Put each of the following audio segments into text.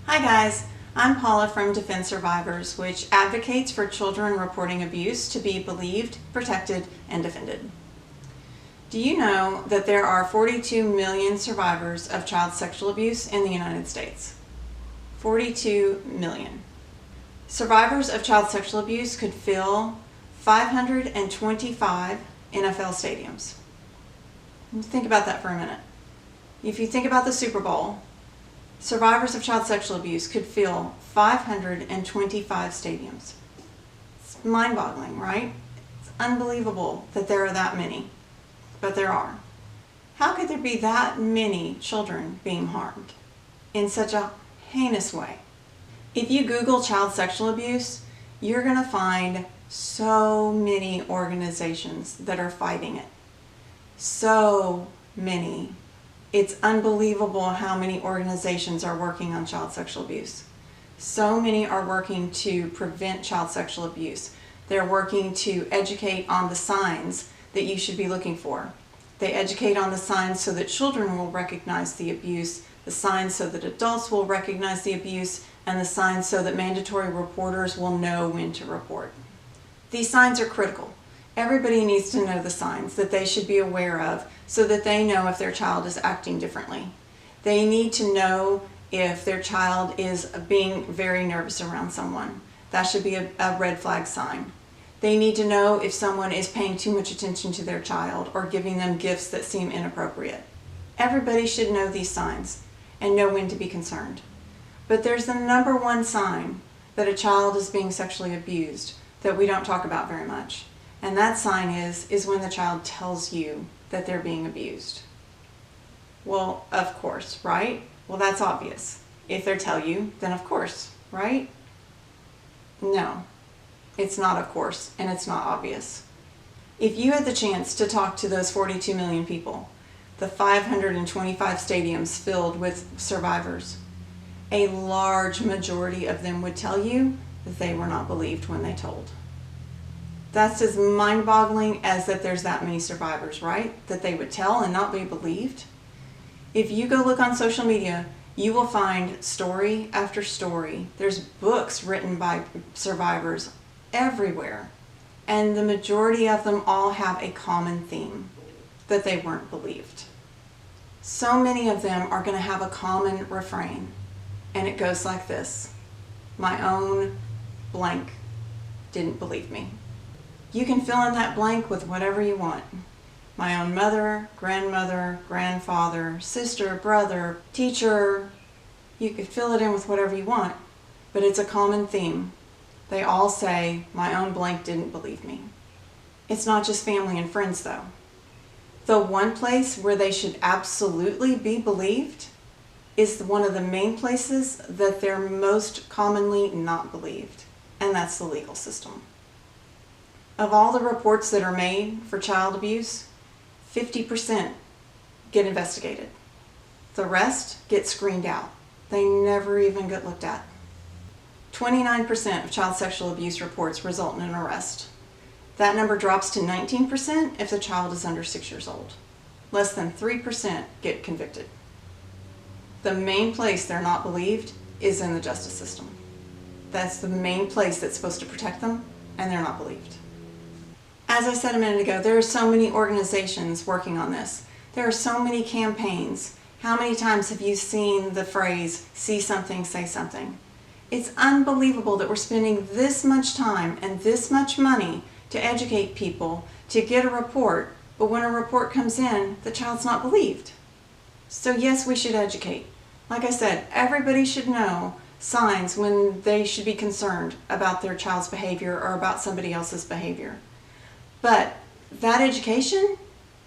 Hi guys, I'm Paula from Defend Survivors, which advocates for children reporting abuse to be believed, protected, and defended. Do you know that there are 42 million survivors of child sexual abuse in the United States? 42 million. Survivors of child sexual abuse could fill 525 NFL stadiums. Think about that for a minute. If you think about the Super Bowl, survivors of child sexual abuse could fill 525 stadiums. It's mind-boggling, right? It's unbelievable that there are that many, but there are. How could there be that many children being harmed in such a heinous way? If you Google child sexual abuse, you're going to find so many organizations that are fighting it. So many. It's unbelievable how many organizations are working on child sexual abuse. So many are working to prevent child sexual abuse. They're working to educate on the signs that you should be looking for. They educate on the signs so that children will recognize the abuse, the signs so that adults will recognize the abuse, and the signs so that mandatory reporters will know when to report. These signs are critical. Everybody needs to know the signs that they should be aware of so that they know if their child is acting differently. They need to know if their child is being very nervous around someone. That should be a red flag sign. They need to know if someone is paying too much attention to their child or giving them gifts that seem inappropriate. Everybody should know these signs and know when to be concerned. But there's the number one sign that a child is being sexually abused that we don't talk about very much. And that sign is when the child tells you that they're being abused. Well, of course, right? Well, that's obvious. If they tell you, then of course, right? No, it's not of course, and it's not obvious. If you had the chance to talk to those 42 million people, the 525 stadiums filled with survivors, a large majority of them would tell you that they were not believed when they told. That's as mind-boggling as that there's that many survivors, right? That they would tell and not be believed. If you go look on social media, you will find story after story. There's books written by survivors everywhere. And the majority of them all have a common theme, that they weren't believed. So many of them are going to have a common refrain. And it goes like this: my own blank didn't believe me. You can fill in that blank with whatever you want. My own mother, grandmother, grandfather, sister, brother, teacher. You could fill it in with whatever you want, but it's a common theme. They all say, my own blank didn't believe me. It's not just family and friends though. The one place where they should absolutely be believed is one of the main places that they're most commonly not believed, and that's the legal system. Of all the reports that are made for child abuse, 50% get investigated. The rest get screened out. They never even get looked at. 29% of child sexual abuse reports result in an arrest. That number drops to 19% if the child is under 6 years old. Less than 3% get convicted. The main place they're not believed is in the justice system. That's the main place that's supposed to protect them, and they're not believed. As I said a minute ago, there are so many organizations working on this. There are so many campaigns. How many times have you seen the phrase, see something, say something? It's unbelievable that we're spending this much time and this much money to educate people to get a report, but when a report comes in, the child's not believed. So yes, we should educate. Like I said, everybody should know signs when they should be concerned about their child's behavior or about somebody else's behavior. But that education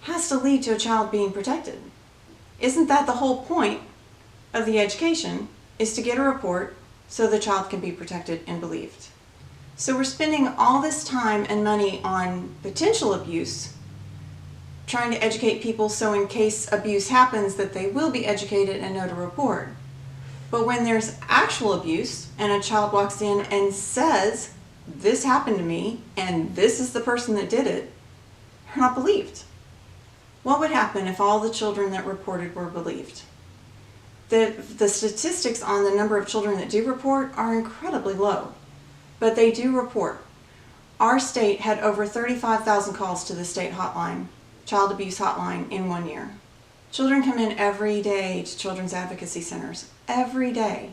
has to lead to a child being protected. Isn't that the whole point of the education, is to get a report so the child can be protected and believed? So we're spending all this time and money on potential abuse, trying to educate people so in case abuse happens that they will be educated and know to report. But when there's actual abuse and a child walks in and says, this happened to me and this is the person that did it, they're not believed. What would happen if all the children that reported were believed? The statistics on the number of children that do report are incredibly low, but they do report. Our state had over 35,000 calls to the state hotline, child abuse hotline, in 1 year. Children come in every day to children's advocacy centers, every day.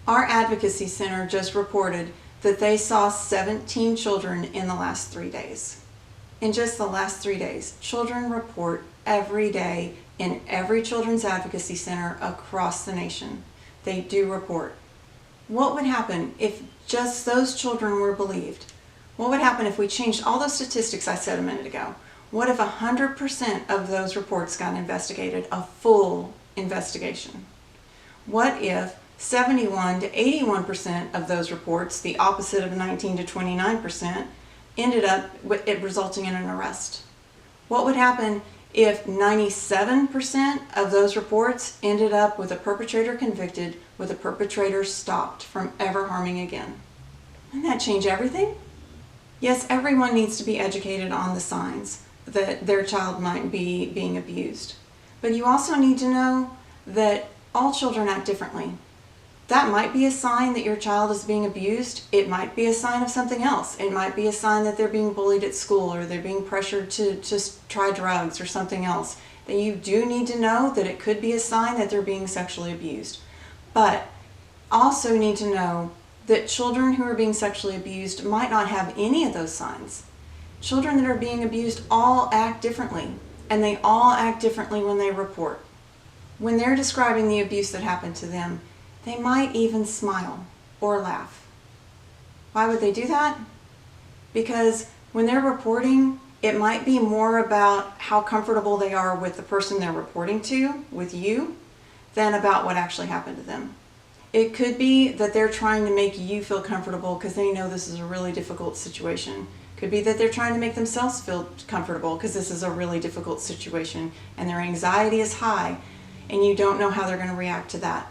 Our advocacy center just reported that they saw 17 children in the last 3 days. In just the last 3 days, children report every day in every children's advocacy center across the nation. They do report. What would happen if just those children were believed? What would happen if we changed all those statistics I said a minute ago? What if 100% of those reports got investigated, a full investigation? What if 71 to 81% of those reports, the opposite of 19 to 29%, ended up with it resulting in an arrest? What would happen if 97% of those reports ended up with a perpetrator convicted, with a perpetrator stopped from ever harming again? Wouldn't that change everything? Yes, everyone needs to be educated on the signs that their child might be being abused. But you also need to know that all children act differently. That might be a sign that your child is being abused. It might be a sign of something else. It might be a sign that they're being bullied at school, or they're being pressured to just try drugs or something else. Then you do need to know that it could be a sign that they're being sexually abused. But also need to know that children who are being sexually abused might not have any of those signs. Children that are being abused all act differently, and they all act differently when they report. When they're describing the abuse that happened to them, they might even smile or laugh. Why would they do that? Because when they're reporting, it might be more about how comfortable they are with the person they're reporting to, with you, than about what actually happened to them. It could be that they're trying to make you feel comfortable because they know this is a really difficult situation. Could be that they're trying to make themselves feel comfortable because this is a really difficult situation and their anxiety is high, and you don't know how they're going to react to that,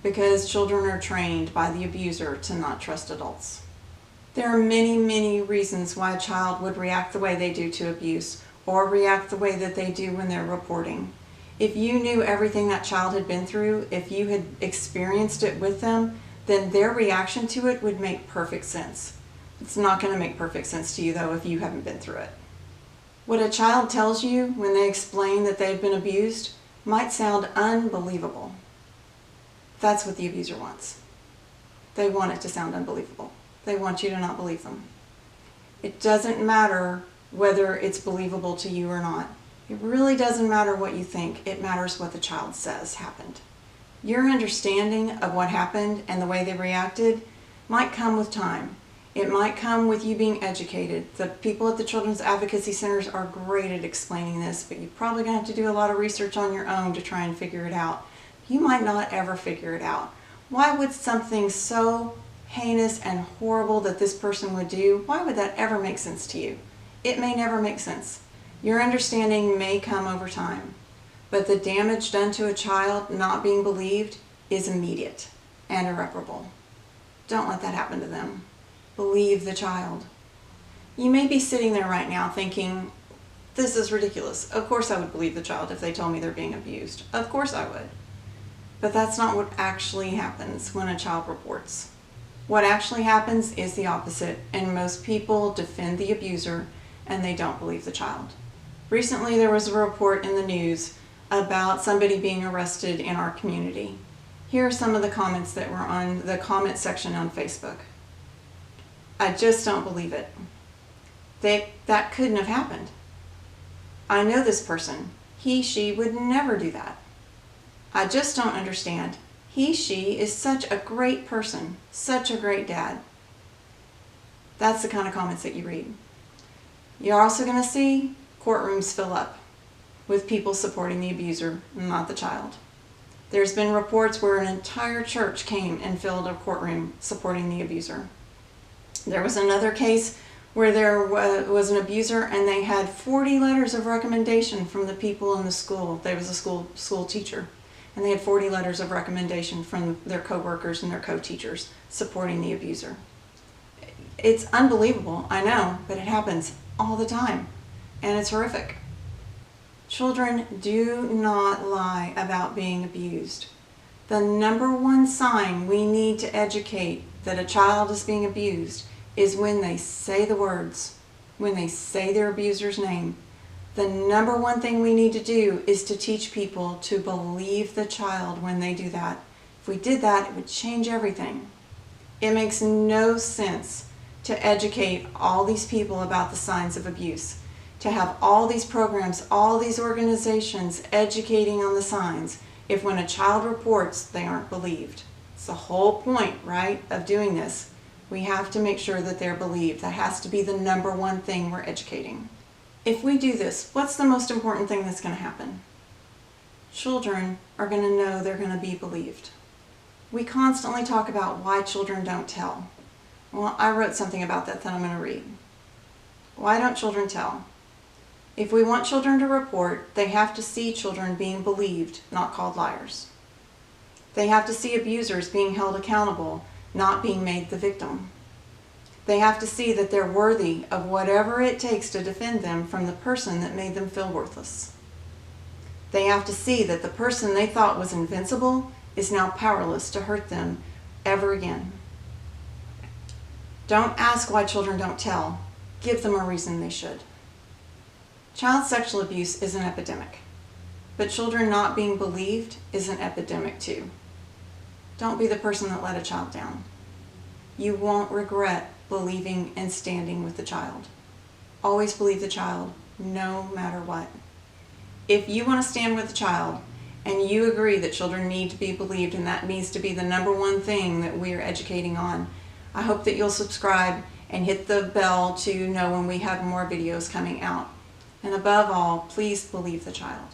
because children are trained by the abuser to not trust adults. There are many, many reasons why a child would react the way they do to abuse, or react the way that they do when they're reporting. If you knew everything that child had been through, if you had experienced it with them, then their reaction to it would make perfect sense. It's not going to make perfect sense to you, though, if you haven't been through it. What a child tells you when they explain that they've been abused might sound unbelievable. That's what the abuser wants. They want it to sound unbelievable. They want you to not believe them. It doesn't matter whether it's believable to you or not. It really doesn't matter what you think. It matters what the child says happened. Your understanding of what happened and the way they reacted might come with time. It might come with you being educated. The people at the Children's Advocacy Centers are great at explaining this, but you're probably going to have to do a lot of research on your own to try and figure it out. You might not ever figure it out. Why would something so heinous and horrible that this person would do, why would that ever make sense to you? It may never make sense. Your understanding may come over time, but the damage done to a child not being believed is immediate and irreparable. Don't let that happen to them. Believe the child. You may be sitting there right now thinking, this is ridiculous. Of course I would believe the child if they told me they're being abused. Of course I would. But that's not what actually happens when a child reports. What actually happens is the opposite, and most people defend the abuser and they don't believe the child. Recently there was a report in the news about somebody being arrested in our community. Here are some of the comments that were on the comment section on Facebook. I just don't believe it. That couldn't have happened. I know this person. He, she would never do that. I just don't understand. He, she is such a great person, such a great dad. That's the kind of comments that you read. You're also going to see courtrooms fill up with people supporting the abuser, not the child. There's been reports where an entire church came and filled a courtroom supporting the abuser. There was another case where there was an abuser and they had 40 letters of recommendation from the people in the school. There was a school teacher, and they had 40 letters of recommendation from their co-workers and their co-teachers supporting the abuser. It's unbelievable, I know, but it happens all the time, and it's horrific. Children do not lie about being abused. The number one sign we need to educate that a child is being abused is when they say the words, when they say their abuser's name. The number one thing we need to do is to teach people to believe the child when they do that. If we did that, it would change everything. It makes no sense to educate all these people about the signs of abuse, to have all these programs, all these organizations educating on the signs, if when a child reports, they aren't believed. It's the whole point, right, of doing this. We have to make sure that they're believed. That has to be the number one thing we're educating. If we do this, what's the most important thing that's going to happen? Children are going to know they're going to be believed. We constantly talk about why children don't tell. Well, I wrote something about that I'm going to read. Why don't children tell? If we want children to report, they have to see children being believed, not called liars. They have to see abusers being held accountable, not being made the victim. They have to see that they're worthy of whatever it takes to defend them from the person that made them feel worthless. They have to see that the person they thought was invincible is now powerless to hurt them ever again. Don't ask why children don't tell. Give them a reason they should. Child sexual abuse is an epidemic, but children not being believed is an epidemic too. Don't be the person that let a child down. You won't regret believing and standing with the child. Always believe the child, no matter what. If you want to stand with the child and you agree that children need to be believed and that needs to be the number one thing that we are educating on, I hope that you'll subscribe and hit the bell to know when we have more videos coming out. And above all, please believe the child.